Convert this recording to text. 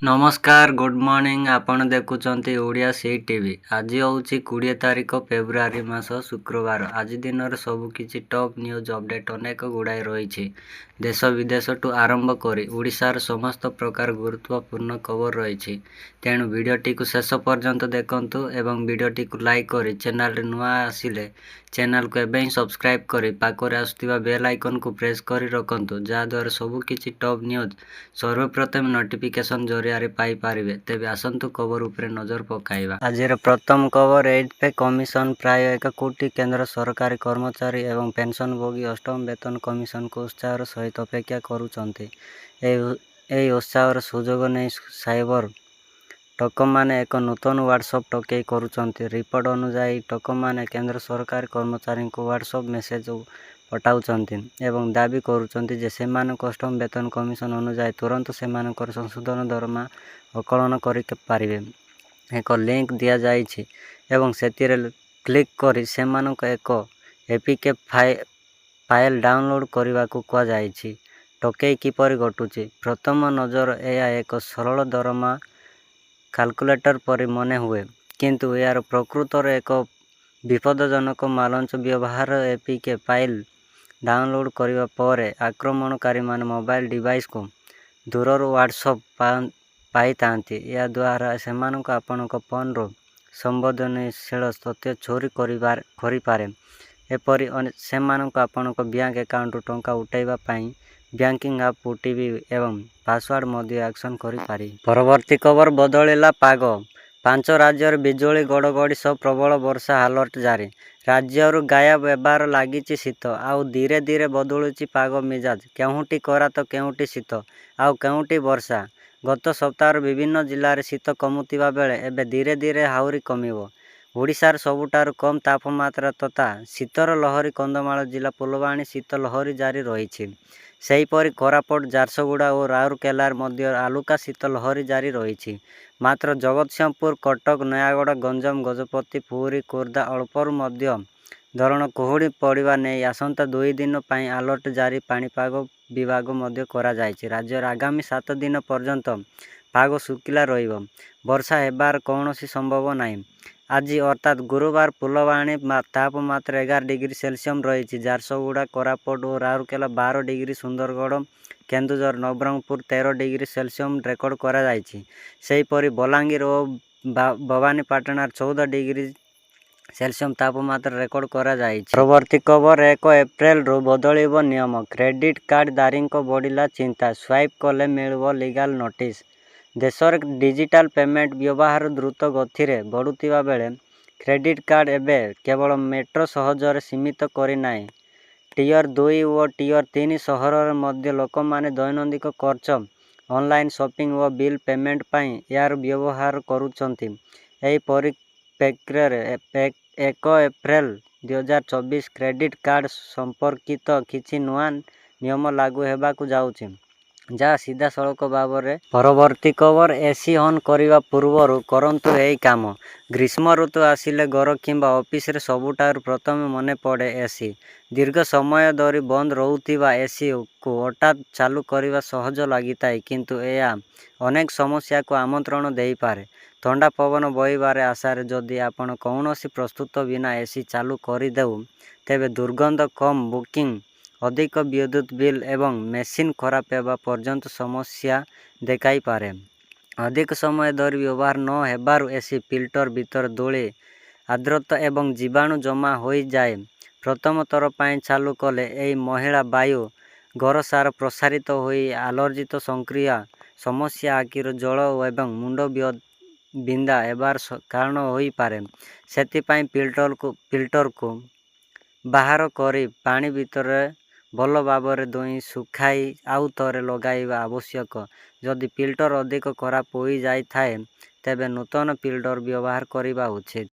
नमस्कार good morning आपण देखुचंती ओडिया सी TV. आज होची 20 तारिख फेब्रुआरी मास शुक्रवार। आज दिन सबु किछि टॉप न्यूज अपडेट अनेक गुड़ाई रही। देश विदेश टू आरंभ करी ओडिशार समस्त प्रकार गुरुत्वपूर्ण खबर रही। तेणु वीडियोटी को शेष पर्यंत देखंतु एवं वीडियोटी को लाइक करी चैनल रे नुआ आसिले चैनल को एबे सब्सक्राइब करी पाखरे आसुथिबा बेल आइकन को प्रेस करी रखंतु जा द्वारा सबु किछि टॉप न्यूज सर्वप्रथम नोटिफिकेशन जरिया पाई पारिबे। तेबे आसंतु खबर उपरे नजर पकाइबा। आजिर प्रथम खबर एड पे कमिशन प्राय 1 कोटी केंद्र सरकारी कर्मचारी एवं पेंशनभोगी अष्टम वेतन कमिशन को उत्साहर सहित अपेक्षा करुचंती। एई उत्साहर सुजोग नै साइबर टक माने एक नूतन व्हाट्सएप टकेई करुचंती। रिपोर्ट अनुसार टक माने केंद्र सरकारी कर्मचारी को व्हाट्सएप मेसेज पठाउचंती एवं दाबी करुचंती जे सेमानक अष्टम वेतन कमिशन अनुसार तुरंत सेमानकर संशोधन दरमा आकलन करि पारिबे। एक लिंक दिया जाइछि एवं सेतिरे क्लिक करी सेमानक एक एपीके फाइल डाउनलोड करने को कहा जाइछि। टकेई किपरि घटुछि प्रथम नजर एया एक सरल दरमा कैलकुलेटर परि मने हुए, किंतु यार प्रकृत एक विपदजनक मालंच व्यवहार। एपीके फाइल डाउनलोड करने पर आक्रमणकारी मान मोबाइल डिवाइस को दूरर व्हाट्सएप पाई थांती। या द्वारा सेमानक आपनक फोन रो संवेदनशील तथ्य चोरी करि पारे। एपरि सेमानक आपनक बैंक अकाउंट टंका उठाइबा पई बैंकिंग ऐप ओटीपी एवं पासवर्ड मध्य एक्शन करि पारि। परवर्ती खबर बदलिला पाग 5 राज्यर बिजुली गड़गड़ी सह प्रबल वर्षा अलर्ट जारी। राज्यरू गायब हेबार लागिछि शीत आउ धीरे धीरे बदलुछि पाग मिजाज। केउंटी खरा तो केउंटी शीत आउ केउंटी वर्षा। गत सप्ताह विभिन्न जिले में शीत कमुवा बेले एबे धीरे धीरे हाउरी कमिबो। ओडिशार सबुठारु कम तापमात्रा तथा शीतर लहरी कंधमाल जिला फुलवाणी शीत लहरी जारी रही। सेहीपरि कोरापुट झारसुगुड़ा और राउरकेलार मध्य आलुका शीत लहरी जारी रही। मात्र जगतसिंहपुर कटक नयागढ़ गंजाम गजपति पुरी खोर्धा अल्परू मध्य धरण कुहुड़ी पड़ा नहीं आसंता 2 दिन पर अलर्ट जारी पाणीपाग विभाग मध्य करा जायछि। राज्यर आगामी 7 दिन पर्यंत पाग शुखिला रहिबो, वर्षा हेबार कौनसी संभव नहीं। आज अर्थात गुरुवार फुलवाणी तापमात्रा 11 डिग्री सेल्सियस रही। झारसुगुड़ा कोरापुट और Rourkela 12 degree, Sundargarh Keonjhar Nabarangpur 13 degree Celsius record करा जायछि। सेहीपरि बलांगीर और भवानीपाटणार 14 डिग्री सेल्सियस तापमात्रा रेकर्ड करा जायछि। परवर्ती खबर 1 एप्रिल रु बदलिबो नियम। क्रेडिट कार्ड धारी बढ़िला चिंता, स्वाइप कले मिलिबो लीगल नोटिस। देशर डिजिटल पेमेंट व्यवहार द्रुत गति रे बढ़ुतिबा बेले क्रेडिट कार्ड एबे केवल मेट्रो सहजरे सीमित करी नाही। टियर 2 और टियर 3 सहर मध्य लोक माने दैनंदिन खर्च, ऑनलाइन शॉपिंग और बिल पेमेंट पई यार व्यवहार करुचंती। एही परिप्रेक्षीरे 1 एप्रिल 2024 क्रेडिट कार्ड संपर्कित किछि नुआ नियम लागू हेबाकु जाउछि, जहाँ सीधा सड़क भाव। परवर्ती खबर एसी ऑन करने पूर्व करंतु एही काम। ग्रीष्म ऋतु आसिले घर किंबा ऑफिस रे सबुठार प्रथम मने पड़े एसी। दीर्घ समय धरी बंद रहुथिबा एसी को हठात चालू करवा सहज लगिथाए, किंतु एया अनेक समस्या को आमंत्रण देई पारे। ठंडा पवन बहिबार आशार जदि आपण कौनसी प्रस्तुत बिना एसी चालू करदेउ तेबे दुर्गंध कम, बुकिंग अधिक, विद्युत बिल एवं मेसिन खराब हेबा पर्यंत समस्या देखाई पारे। अधिक समय धरी व्यवहार न हेबारु एसी फिल्टर भीतर धूली, आर्द्रता एवं जीवाणु जमा हो जाए। प्रथम थर पाई चालू कले एही महिला वायु घर सारा प्रसारित होई एलर्जित संक्रिया समस्या, आखिर जल एवं मुंड बिंदा हेबार कारण होई पारे। सेथिपाई फिल्टर को बाहर करी पानी भीतर भल भाव धोई सुखाई आउ थरे लगाइबा आवश्यक। जदि फिल्टर अधिक खराब हो जाए तेबे नूतन फिल्टर व्यवहार करने उचित।